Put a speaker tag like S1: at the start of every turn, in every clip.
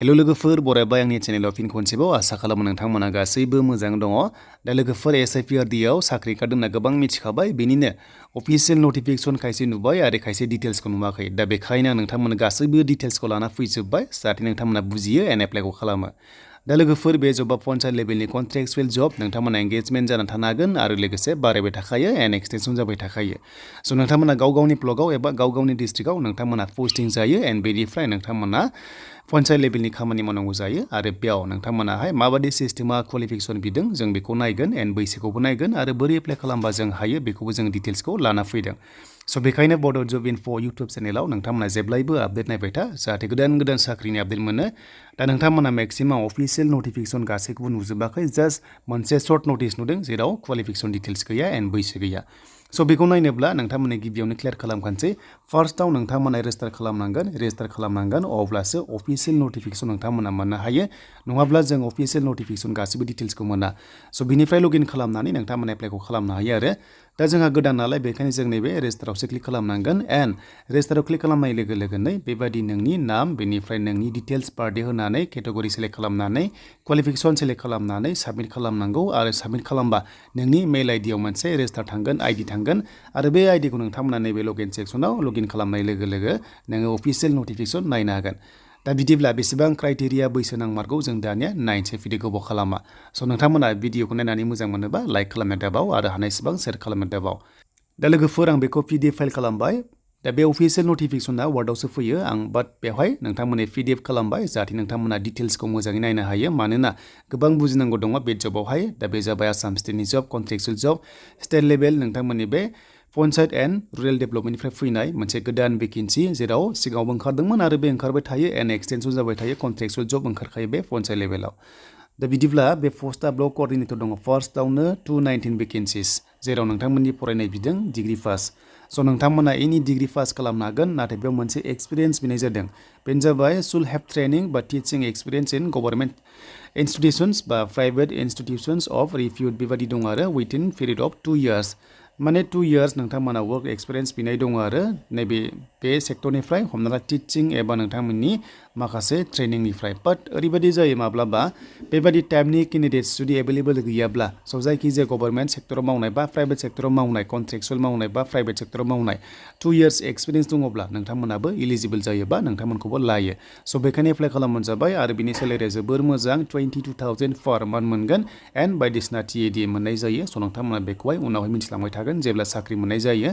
S1: Hello लोगोफोर बरायबाय आंनि चेनेलाव फिन खनसेबाव आसा खालामो नोंथांमोना गासैबो मोजां दङ। दा लोगोफोर SIPRD आव साख्रि ओंखारदों होनना गोबां मिथिखाबाय, बेनिनो अफिसियेल नटिफिकेसन खायसे नुबाय आरो खायसे डिटेल्सखौ नुवाखै। दा बेखायनो आं नोंथांमोननो गासैबो डिटेल्सखौ लाना फैजोब्बाय जाहाथे नोंथांमोना बुजियो एन्ड एप्लाइखौ खालामो। दा लोगोफोर बे जबा पन्चायत लेभेलनि कन्ट्रेक्चुवेल जब नोंथांमोना एंगेजमेन्ट जाना थानो हागोन आरो लोगोसे बारायबाय थाखायो एन्ड एक्सटेनसन जाबाय थाखायो। स' नोंथांमोना गाव गावनि ब्लकआव एबा गाव गावनि डिस्ट्रिक्टआव नोंथांमोना पस्टिं जायो एन्ड बेनिफ्राय नोंथांमोना पन्चायत लेभेलनि खामानि मावनांगौ जायो आरो बेयाव नोंथांमोनाहाय माबादि सिस्टेमा क्वालिफिकेसन बिदों जों बेखौ नायगोन एन्ड बैसोखौबो नायगोन आरो बोरै एप्लाइ खालामबा जों हायो बेखौबो जों डिटेल्सखौ लाना फैदों। स' बेखायनो बड' जब इनफो इउटुब चेनेलाव नोंथांमोना जेब्लायबो आपडेट नायबाय था जाहाथे गोदान गोदान साख्रिनि आपडेट मोनो। दा नोंथांमोना मेक्सिमाम अफिसियेल नटिफिकेसन गासैखौबो नुजोबाखै, जास्ट मोनसे सर्ट नटिस नुदों जेराव क्वालिफिकेसन डिटेल्स गैया एन्ड बैसो गैया। स' बेखौ नायनोब्ला नोंथांमोना गिबियावनो क्लियार खालामखानोसै। फार्स्टआव नोंथांमोना रेजिस्टार खालामनांगोन अब्लासो अफिसियेल नटिफिकेसन नोंथांमोना मोननो हायो, नङाब्ला जों अफिसियेल नटिफिकेसन गासैबो डिटेल्सखौ मोना। स' बिनिफ्राय लगइन खालामनानै नोंथांमोना एप्लाइखौ खालामनो हायो आरो दा जोंहा गोदान नालाय बेखायनो जों नैबे रेजिस्टारावसो क्लिक खालामनांगोन एन्ड रेजिस्टाराव क्लिक खालामनाय लोगो लोगोनो बेबायदि नोंनि नाम बेनिफ्राय नोंनि डिटेल्स बार्थडे होनानै केटेगरि सेलेक्ट खालामनानै क्वालिफिकेसन सेलेक्ट खालामनानै साबमिट खालामनांगौ आरो साबमिट खालामबा नोंनि मेल आइडियाव मोनसे रेजिस्टार थांगोन, आइडि थांगोन आरो बे आइडिखौ नोंथांमोना नैबे लगइन सेक्सनाव लगइन खालामनाय लोगो लोगो नोङो अफिसियेल नटिफिकेसन नायनो हागोन। दा बिदिब्ला बेसेबां क्राइटेरिया बैसो नांमारगौ जों दानिया नायनोसै, भिडिअ गोबाव खालामा। स' नोंथांमोना भिडिअखौ नायनानै मोजां मोनोबा लाइक खालामनो दाबाव आरो हानायसेबां शेयार खालामनो दाबाव। दा लोगोफोर आं बेखौ PDF फाइल खालामबाय। दा बे अफिसियेल नटिफिकेसना वार्डआवसो फैयो, आं बाट बेवहाय नोंथांमोननि PDF खालामबाय जाहाथे नोंथांमोना डिटेल्सखौ मोजाङै नायनो हायो, मानोना गोबां बुजिनांगौ दङ बे जबावहाय। दा बे जाबाय आसाम स्टेटनि जब, कन्ट्रेक्चुवेल जब, स्टेट लेभेल नोंथांमोननि बे पन्चायत एन्ड रुरेल डेभेलपमेन्टनिफ्राय फैनाय मोनसे गोदान भेकेन्सि, जेराव सिगाङावबो ओंखारदोंमोन आरो बे ओंखारबाय थायो एन्ड एक्सटेनसन जाबाय थायो। कन्ट्रेक्चुवेल जब ओंखारखायो बे पन्चायत लेभेलाव। दा बिदिब्ला बे पस्टआ ब्लक कअर्डिनेटर दङ। फार्स्टआवनो 219 भेकेन्सिस, जेराव नोंथांमोननि फरायनाय बिदों डिग्रि पास। स' नोंथांमोना एनि डिग्री पास खालामनो हागोन, नाथाय बेयाव मोनसे एक्सपिरियेन्स बिनाय जादों। बेनो जाबाय शुड हेभ ट्रेनिं बा टिचिं एक्सपिरियेन्स इन गभर्नमेन्ट इन्स्टिटिउसन्स बा प्राइभेट इन्स्टिटिउसन्स अफ रिपिउट बेबादि दं आरो विथिन पिरियड अफ 2 years। माने 2 years नोंथांमोना वर्क एक्सपिरियेन्स बिनाय दङ आरो नैबे सेक्टरनिफ्राय, हमना ला टिचिं एबा नोंथांमोननि माखासे ट्रेनिंनिफ्राय। बाट ओरैबायदि जायो माब्लाबा बेबायदि टाइपनि केन्डिडेट्स जुदि एभेलेबल गैयाब्ला, स' जायखिजाया गभर्नमेन्ट सेक्टराव मावनाय बा प्राइभेट सेक्टराव मावनाय, कन्ट्रेक्चुवेल मावनाय बा प्राइभेट सेक्टराव मावनाय 2 years एक्सपिरियेन्स दङब्ला नोंथांमोनाबो इलिजिबल जायोबा नोंथांमोनखौबो लायो। स' बेखायनो एप्लाइ खालामबानो जाबाय आरो बिनि सेलेरिया जोबोर मोजां, 22,000 पर मान्थ मोनगोन एन्ड बायदिसिना TAD मोननाय जायो। स' नोंथांमोना बेखौहाय उनावहाय मिथिलांबाय थागोन जेब्ला साख्रि मोननाय जायो।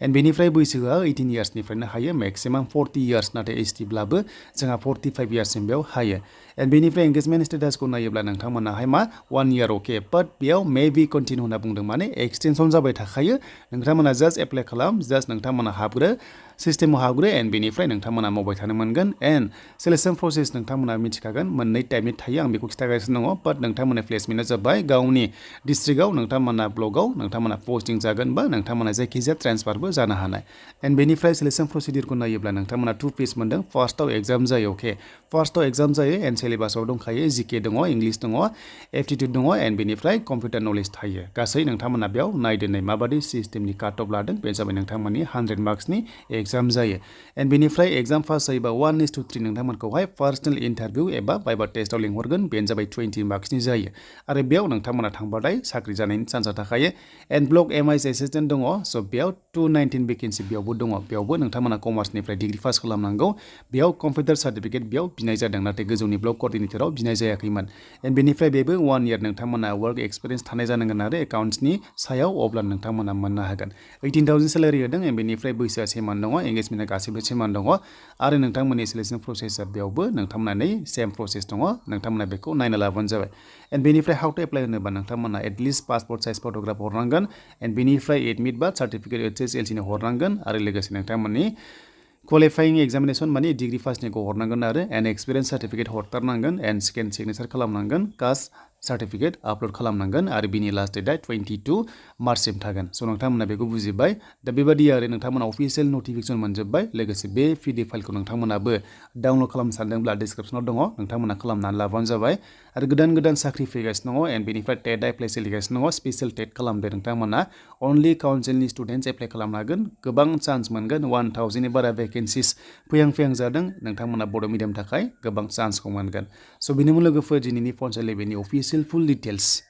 S1: एन्ड बेनिफ्राय बैसोआ 18 yearsनिफ्रायनो हायो, मेक्सिमाम 40 years, नाथाय STब्लाबो जोंहा 45 yearsसिम बेयाव हायो। एन्ड बेनिफ्राय एंगेजमेन्ट स्टेटासखौ नायोब्ला नोंथांमोनाहाय मा 1 year अके, बाट बेयाव मेबि कन्टिनिउ होनना बुंदों, माने एक्सटेनसन जाबाय थाखायो। नोंथांमोना जास्ट एप्लाइ खालाम, जास्ट नोंथांमोना हाबग्रो, सिस्टेमाव हाबग्रो एन्ड बेनिफ्राय नोंथांमोना मावबाय थानो मोनगोन। एन्ड सेलेक्सन प्रसेस नोंथांमोना मिथिखागोन, मोननै टाइपनि थायो, आं बेखौ खिन्थागासिनो दङ। बाट नोंथांमोना प्लेसमेन्टआ जाबाय गावनि डिस्ट्रिक्टआव नोंथांमोना ब्लकआव नोंथांमोना पस्टिं जागोन बा नोंथांमोना जायखिजाया ट्रेन्सफारबो जानो हानाय। एन्ड बेनिफ्राय सेलेक्सन प्रसिडिउरखौ नायोब्ला नोंथांमोना 2 फेज मोनदों। फार्स्टआव एग्जाम जायो, अके, फार्स्टआव एग्जाम जायो एन्ड सिलेबासाव दंखायो GK दङ, इंलिस दङ, एप्टिट्युड दङ एन्ड बेनिफ्राय कम्पिउटार नलेज थायो। गासै नोंथांमोना बेयाव नायदोनै माबादि सिस्टेमनि काट अफ लादों, बे जाबाय नोंथांमोननि 100 मार्क्सनि एग्जाम जायो। एन्ड बेनिफ्राय एग्जाम पास जायोबा 1:3 नोंथांमोनखौहाय पार्सनेल इन्टारभिउ एबा भाइभा टेस्टआव लिंहरगोन, बेनो जाबाय 20 मार्क्सनि जायो आरो बेयाव नोंथांमोना थांबाथाय साख्रि जानायनि चान्सआ थाखायो। एन्ड ब्लक MIS एसिस्टेन्ट दङ, स' बेयाव 219 भेकेन्सि बेयावबो दङ। बेयावबो नोंथांमोना कमार्सनिफ्राय डिग्री पास खालामनांगौ। बेयाव कम्पिउटार सार्टिफिकेट बेयाव बिनाय जादों, नाथाय गोजौनि ब्लक कअर्डिनेटराव बिनाय जायाखैमोन। एन्ड बेनिफ्राय बेबो 1 year नोंथांमोना वर्क एक्सपिरियेन्स थानाय जानांगोन आरो एकाउन्ट्सनि सायाव, अब्ला नोंथांमोना मोननो हागोन। 18,000 सेलारि होदों एन्ड बेनिफ्राय बैसोआ 1 month दङ, एंगेजमेन्टआ गासैबो 1 month दङ आरो नोंथांमोननि सेलेक्सन प्रसेसआ बेयावबो नोंथांमोना सेम प्रसेस दङ, नोंथांमोना बेखौ नायना लाबानो जाबाय। एन्ड बेनिफ्राय हाउ टु एप्लाइ होनोबा नोंथांमोना एटलिस्ट पासपर्ट साइज फट'ग्राफ हरनांगोन एन्ड बेनिफ्राय एडमिट बा सार्टिफिकेट HSLCनो हरनांगोन आरो लोगोसे नोंथांमोननि क्वालिफाइं एग्जामिनेसन माने डिग्री पासनिखौ हरनांगोन आरो एन्ड एक्सपिरियेन्स सार्टिफिकेट हरथारनांगोन एन्ड स्केन सिगनेचार खालामनांगोन, कास्ट सार्टिफिकेट आपल'ड खालामनांगोन आरो बिनि लास्ट डेटआ 22 मार्चसिम थागोन। स' नोंथांमोना बेखौ बुजिबाय। दा बेबायदि आरो नोंथांमोना अफिसियेल नटिफिकेसन मोनजोब्बाय। लोगोसे बे PDF फाइलखौ नोंथांमोनाबो डाउनल'ड खालामनो सानदोंब्ला डिसक्रिपसनाव दङ, नोंथांमोना खालामनानै लाबानो जाबाय। आरो गोदान गोदान साख्रि फैगासिनो दङ एन्ड बेनिफ्राय टेट एप्लाइ सोलिगासिनो दङ। स्पेसियेल टेट खालामदो नोंथांमोना अनलि काउन्सिलनि स्टुडेन्टस एप्लाइ खालामनो हागोन। गोबां चान्स मोनगोन। 1000नि बारा भेकेन्सिस फैहां जादों। नोंथांमोना बड' मिडियामनि थाखाय गोबां चान्सखौ मोनगोन। स' बेनिनो लोगोफोर दिनैनि फरायसालि लेभेलनि अफिसियेल फुल डिटेल्स